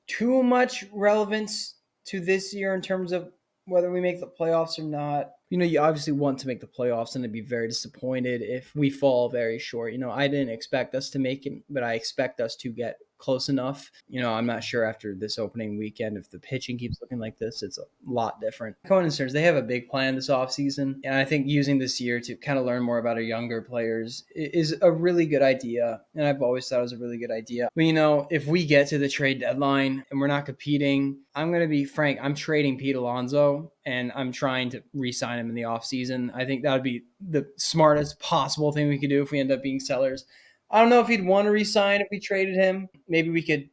too much relevance to this year in terms of whether we make the playoffs or not. You obviously want to make the playoffs, and I'd be very disappointed if we fall very short. I didn't expect us to make it, but I expect us to get close enough. I'm not sure after this opening weekend, if the pitching keeps looking like this, it's a lot different. Cohen and Stearns, they have a big plan this offseason, and I think using this year to kind of learn more about our younger players is a really good idea, and I've always thought it was a really good idea. But, if we get to the trade deadline and we're not competing, I'm going to be frank, I'm trading Pete Alonso, and I'm trying to re-sign him in the offseason. I think that would be the smartest possible thing we could do if we end up being sellers. I don't know if he'd want to resign if we traded him. Maybe we could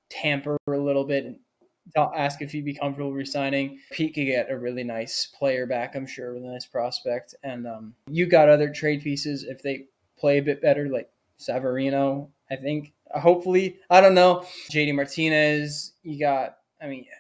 tamper a little bit and ask if he'd be comfortable resigning. Pete could get a really nice player back, I'm sure, with a nice prospect. And you got other trade pieces if they play a bit better, like Severino, I think. Hopefully. I don't know. JD Martinez, you got...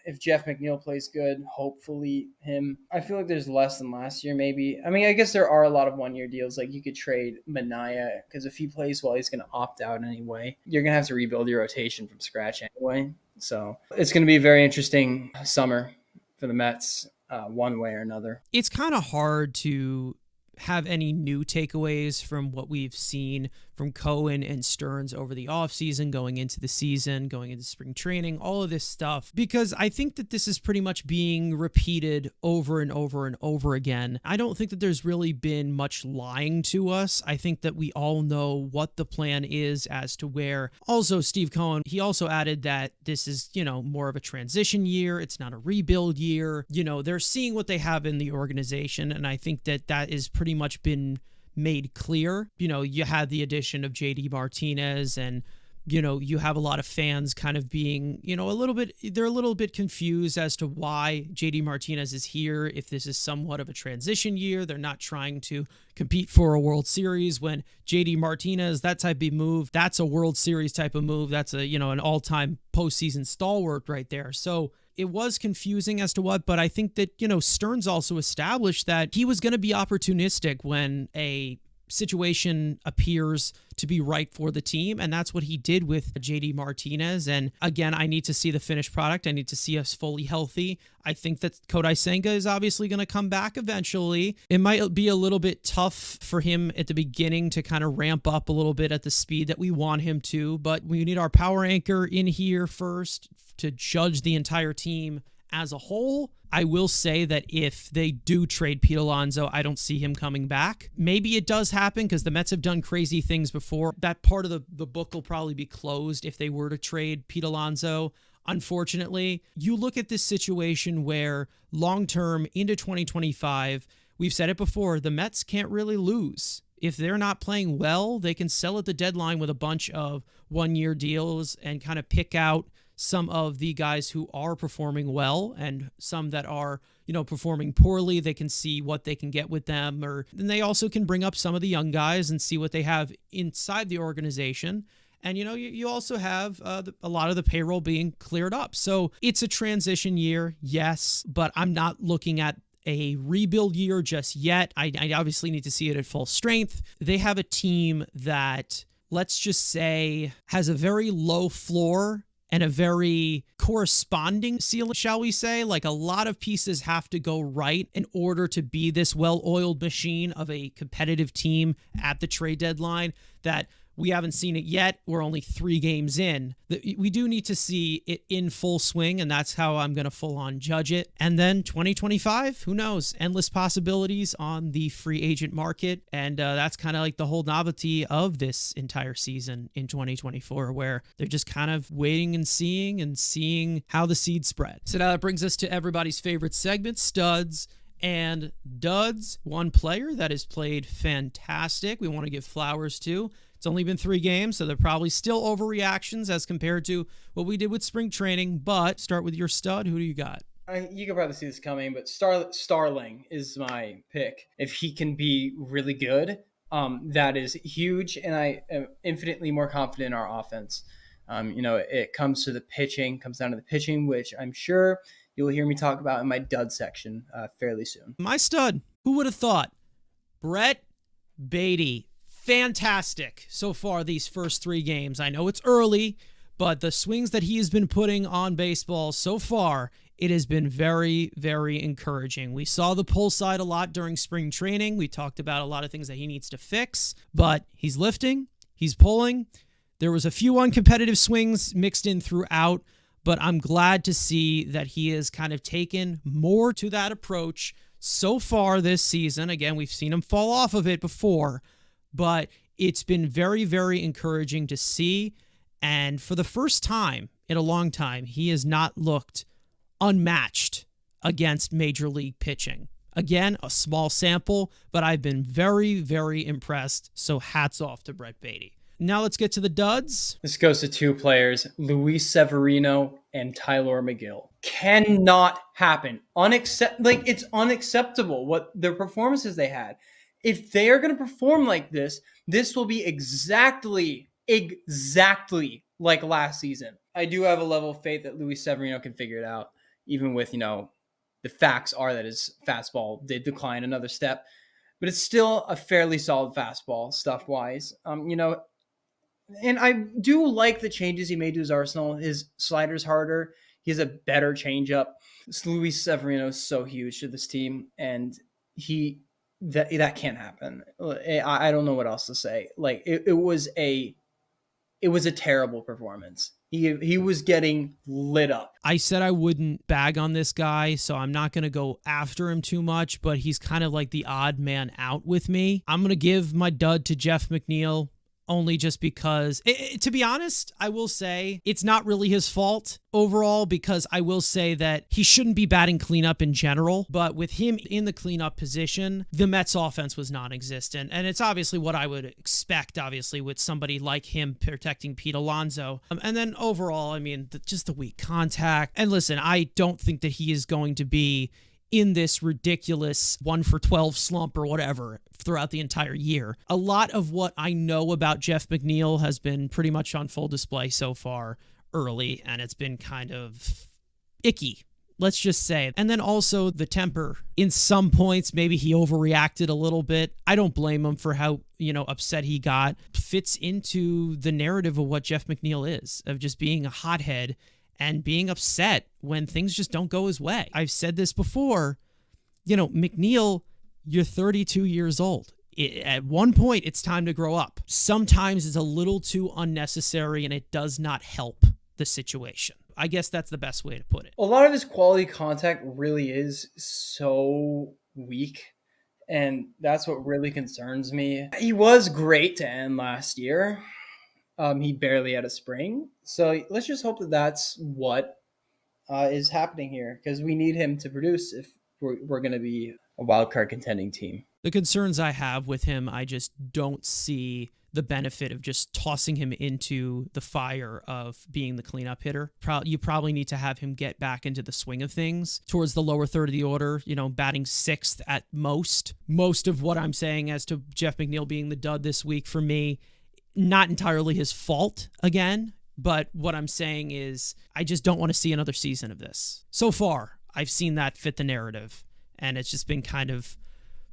if Jeff McNeil plays good, hopefully him. I feel like there's less than last year, maybe. I guess there are a lot of one-year deals. Like, you could trade Manaea, because if he plays well, he's going to opt out anyway. You're going to have to rebuild your rotation from scratch anyway. So it's going to be a very interesting summer for the Mets, one way or another. It's kind of hard to have any new takeaways from what we've seen from Cohen and Stearns over the offseason, going into the season, going into spring training, all of this stuff, because I think that this is pretty much being repeated over and over and over again. I don't think that there's really been much lying to us. I think that we all know what the plan is as to where. Also, Steve Cohen, he also added that this is, more of a transition year. It's not a rebuild year. They're seeing what they have in the organization, and I think that that is pretty much been made clear. You had the addition of JD Martinez, and you have a lot of fans kind of being, they're a little bit confused as to why JD Martinez is here. If this is somewhat of a transition year, they're not trying to compete for a World Series when JD Martinez, that type of move, that's a World Series type of move. That's an all-time postseason stalwart right there. So it was confusing as to what, but I think that, Stearns also established that he was going to be opportunistic when a situation appears to be right for the team, and that's what he did with JD Martinez. And again, I need to see the finished product. I need to see us fully healthy. I think that Kodai Senga is obviously going to come back eventually. It might be a little bit tough for him at the beginning to kind of ramp up a little bit at the speed that we want him to, but we need our power anchor in here first to judge the entire team as a whole. I will say that if they do trade Pete Alonso, I don't see him coming back. Maybe it does happen because the Mets have done crazy things before. That part of the book will probably be closed if they were to trade Pete Alonso. Unfortunately, you look at this situation where long-term into 2025, we've said it before, the Mets can't really lose. If they're not playing well, they can sell at the deadline with a bunch of one-year deals and kind of pick out some of the guys who are performing well and some that are, performing poorly. They can see what they can get with them, then they also can bring up some of the young guys and see what they have inside the organization. And, you also have a lot of the payroll being cleared up. So it's a transition year, yes, but I'm not looking at a rebuild year just yet. I obviously need to see it at full strength. They have a team that, let's just say, has a very low floor and a very corresponding ceiling, shall we say. Like, a lot of pieces have to go right in order to be this well-oiled machine of a competitive team at the trade deadline that we haven't seen it yet. We're only 3 games in. We do need to see it in full swing, and that's how I'm going to full-on judge it. And then 2025, who knows? Endless possibilities on the free agent market, and that's kind of like the whole novelty of this entire season in 2024, where they're just kind of waiting and seeing how the seeds spread. So now that brings us to everybody's favorite segment, Studs and Duds. One player that has played fantastic, we want to give flowers to. It's only been 3 games, so they're probably still overreactions as compared to what we did with spring training. But start with your stud. Who do you got? You can probably see this coming, but Starling is my pick. If he can be really good, that is huge, and I am infinitely more confident in our offense. It comes down to the pitching, which I'm sure you'll hear me talk about in my dud section fairly soon. My stud, who would have thought? Brett Baty. Fantastic so far these first 3 games. I know it's early, but the swings that he has been putting on baseball so far, it has been very, very encouraging. We saw the pull side a lot during spring training. We talked about a lot of things that he needs to fix, but he's lifting, he's pulling. There was a few uncompetitive swings mixed in throughout, but I'm glad to see that he has kind of taken more to that approach so far this season. Again, we've seen him fall off of it before, but it's been very, very encouraging to see. And for the first time in a long time, he has not looked unmatched against major league pitching. Again, a small sample, but I've been very, very impressed. So hats off to Brett Baty. Now let's get to the duds. This goes to 2 players, Luis Severino and Tyler McGill. Cannot happen. It's unacceptable what their performances they had. If they are going to perform like this will be exactly like last season. I do have a level of faith that Luis Severino can figure it out, even with, the facts are that his fastball did decline another step, but it's still a fairly solid fastball stuff-wise. And I do like the changes he made to his arsenal. His slider's harder. He has a better changeup. Luis Severino is so huge to this team, and that can't happen. I don't know what else to say. Like it was a terrible performance. He was getting lit up. I said I wouldn't bag on this guy, so I'm not going to go after him too much, but he's kind of like the odd man out with me. I'm going to give my dud to Jeff McNeil. Only just because, to be honest, I will say it's not really his fault overall, because I will say that he shouldn't be batting cleanup in general. But with him in the cleanup position, the Mets offense was non-existent. And it's obviously what I would expect, obviously, with somebody like him protecting Pete Alonso. And then overall, I mean, just the weak contact. And listen, I don't think that he is going to be in this ridiculous 1-for-12 slump or whatever throughout the entire year. A lot of what I know about Jeff McNeil has been pretty much on full display so far early, and it's been kind of icky, let's just say. And then also the temper. In some points, maybe he overreacted a little bit. I don't blame him for how, upset he got. Fits into the narrative of what Jeff McNeil is, of just being a hothead and being upset when things just don't go his way. I've said this before, McNeil, you're 32 years old. At one point, it's time to grow up. Sometimes it's a little too unnecessary, and it does not help the situation. I guess that's the best way to put it. A lot of his quality contact really is so weak, and that's what really concerns me. He was great to end last year. He barely had a spring. So let's just hope that that's what is happening here, because we need him to produce if we're going to be a wild card contending team. The concerns I have with him, I just don't see the benefit of just tossing him into the fire of being the cleanup hitter. You probably need to have him get back into the swing of things towards the lower third of the order, batting sixth at most. Most of what I'm saying as to Jeff McNeil being the dud this week for me, not entirely his fault again, but what I'm saying is I just don't want to see another season of this. So far, I've seen that fit the narrative, and it's just been kind of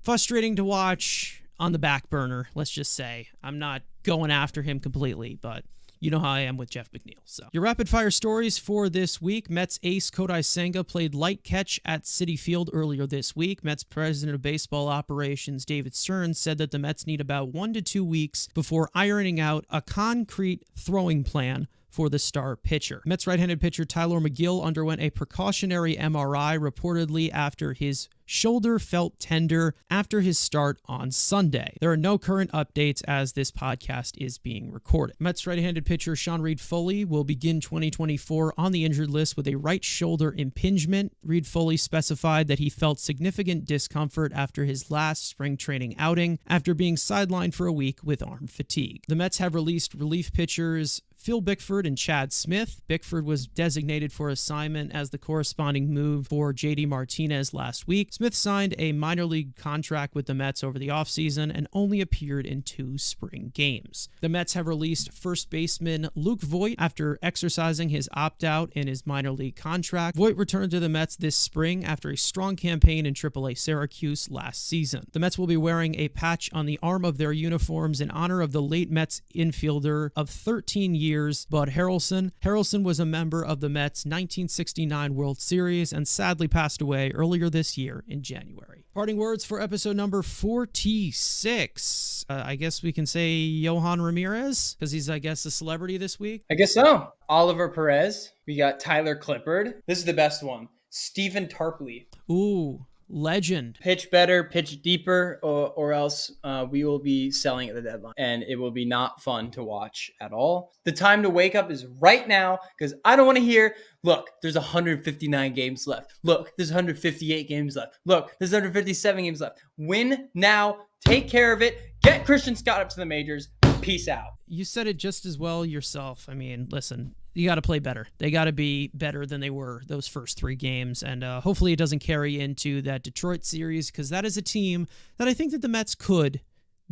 frustrating to watch on the back burner, let's just say. I'm not going after him completely, but you know how I am with Jeff McNeil. So your rapid fire stories for this week. Mets ace Kodai Senga played light catch at Citi Field earlier this week. Mets president of baseball operations David Stearns said that the Mets need about 1 to 2 weeks before ironing out a concrete throwing plan for the star pitcher. Mets right-handed pitcher Tyler McGill underwent a precautionary MRI reportedly after his shoulder felt tender after his start on Sunday. There are no current updates as this podcast is being recorded. Mets right-handed pitcher Sean Reid-Foley will begin 2024 on the injured list with a right shoulder impingement. Reid-Foley specified that he felt significant discomfort after his last spring training outing after being sidelined for a week with arm fatigue. The Mets have released relief pitchers Phil Bickford and Chad Smith. Bickford was designated for assignment as the corresponding move for JD Martinez last week. Smith signed a minor league contract with the Mets over the offseason and only appeared in 2 spring games. The Mets have released first baseman Luke Voit after exercising his opt-out in his minor league contract. Voit returned to the Mets this spring after a strong campaign in AAA Syracuse last season. The Mets will be wearing a patch on the arm of their uniforms in honor of the late Mets infielder of 13 years, Bud Harrelson. Harrelson was a member of the Mets' 1969 World Series and sadly passed away earlier this year in January. Parting words for episode number 46. I guess we can say Yohan Ramirez, because he's, I guess, a celebrity this week. I guess so. Oliver Perez. We got Tyler Clippard. This is the best one. Stephen Tarpley. Ooh. Legend. Pitch better, pitch deeper, or else we will be selling at the deadline. And it will be not fun to watch at all. The time to wake up is right now, because I don't want to hear, look, there's 159 games left. Look, there's 158 games left. Look, there's 157 games left. Win now. Take care of it. Get Christian Scott up to the majors. Peace out. You said it just as well yourself. I mean, listen, you got to play better. They got to be better than they were those first 3 games. And hopefully it doesn't carry into that Detroit series, because that is a team that I think that the Mets could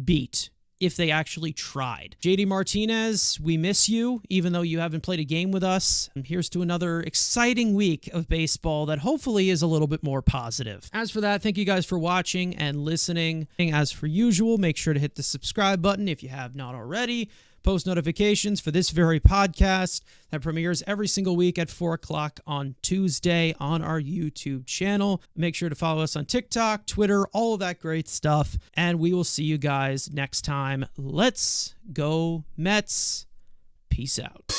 beat if they actually tried. JD Martinez, we miss you, even though you haven't played a game with us. And here's to another exciting week of baseball that hopefully is a little bit more positive. As for that, thank you guys for watching and listening. As for usual, make sure to hit the subscribe button if you have not already. Post notifications for this very podcast that premieres every single week at 4 o'clock on Tuesday on our YouTube channel. Make sure to follow us on TikTok, Twitter, all of that great stuff. And we will see you guys next time. Let's go Mets. Peace out.